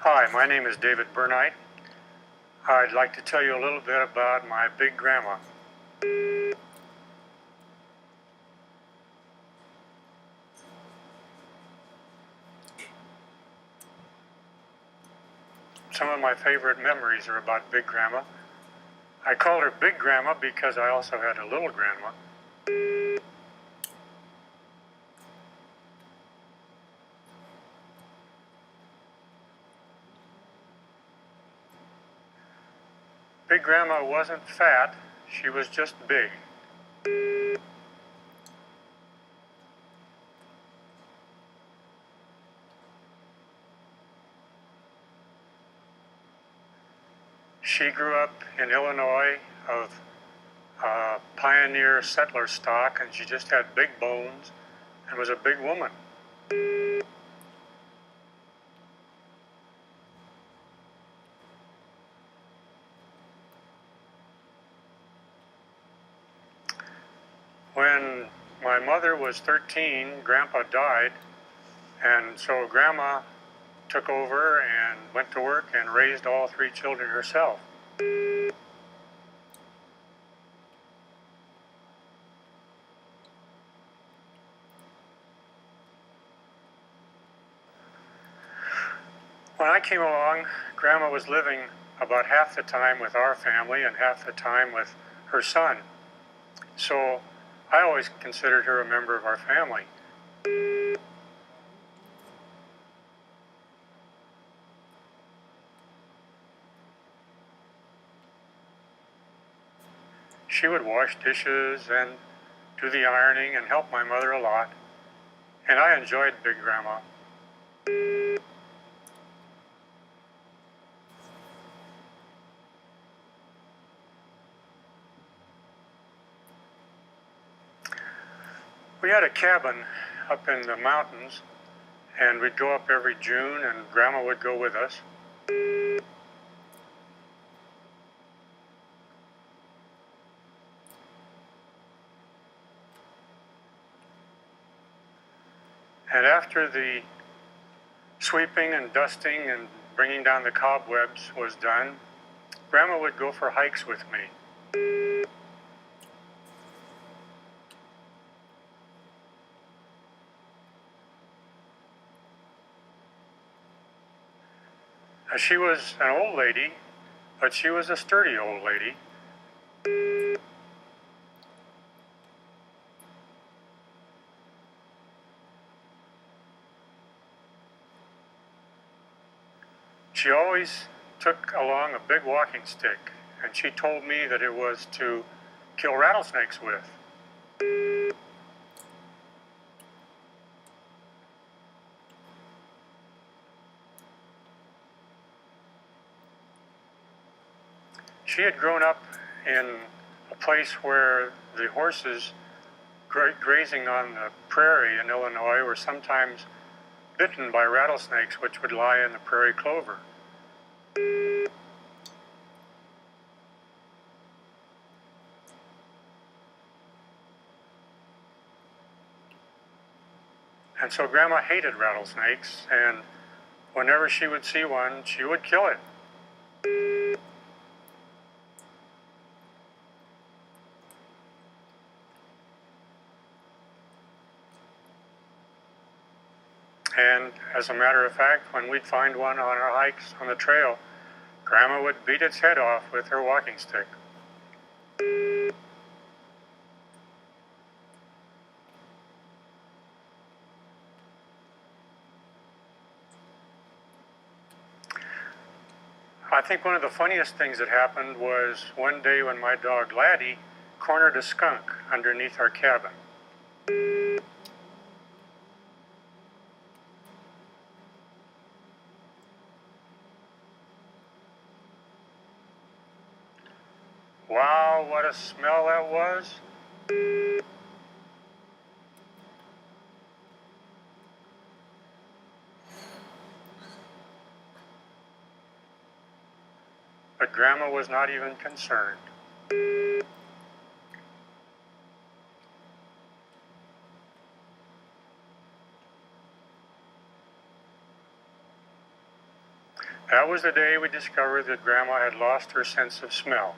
Hi, my name is David Burnite. I'd like to tell you a little bit about my big grandma. Some of my favorite memories are about Big Grandma. I called her Big Grandma because I also had a little grandma. Big Grandma wasn't fat, she was just big. She grew up in Illinois of pioneer settler stock, and she just had big bones and was a big woman. When my mother was 13, Grandpa died, and so Grandma took over and went to work and raised all three children herself. When I came along, Grandma was living about half the time with our family and half the time with her son. So I always considered her a member of our family. She would wash dishes and do the ironing and help my mother a lot. And I enjoyed Big Grandma. We had a cabin up in the mountains, and we'd go up every June, and Grandma would go with us. And after the sweeping and dusting and bringing down the cobwebs was done, Grandma would go for hikes with me. She was an old lady, but she was a sturdy old lady. She always took along a big walking stick, and she told me that it was to kill rattlesnakes with. She had grown up in a place where the horses grazing on the prairie in Illinois were sometimes bitten by rattlesnakes, which would lie in the prairie clover. And so Grandma hated rattlesnakes, and whenever she would see one, she would kill it. And as a matter of fact, when we'd find one on our hikes on the trail, Grandma would beat its head off with her walking stick. I think one of the funniest things that happened was one day when my dog Laddie cornered a skunk underneath our cabin. Wow, what a smell that was. But Grandma was not even concerned. That was the day we discovered that Grandma had lost her sense of smell.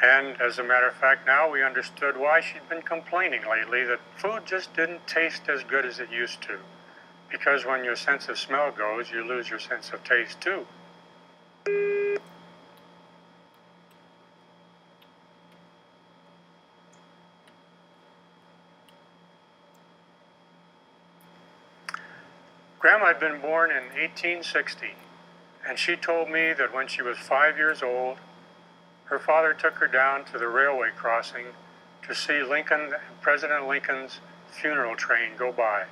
And as a matter of fact, now we understood why she'd been complaining lately that food just didn't taste as good as it used to. Because when your sense of smell goes, you lose your sense of taste too. Grandma had been born in 1860, and she told me that when she was 5 years old, her father took her down to the railway crossing to see President Lincoln's funeral train go by.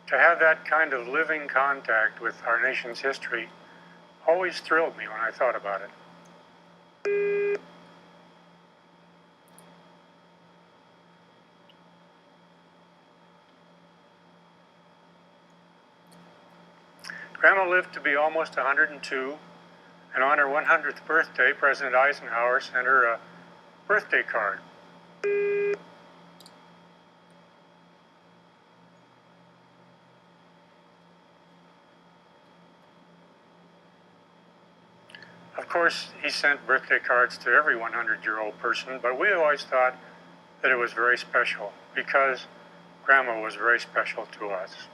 To have that kind of living contact with our nation's history always thrilled me when I thought about it. Grandma lived to be almost 102, and on her 100th birthday, President Eisenhower sent her a birthday card. Of course, he sent birthday cards to every 100-year-old person, but we always thought that it was very special because Grandma was very special to us.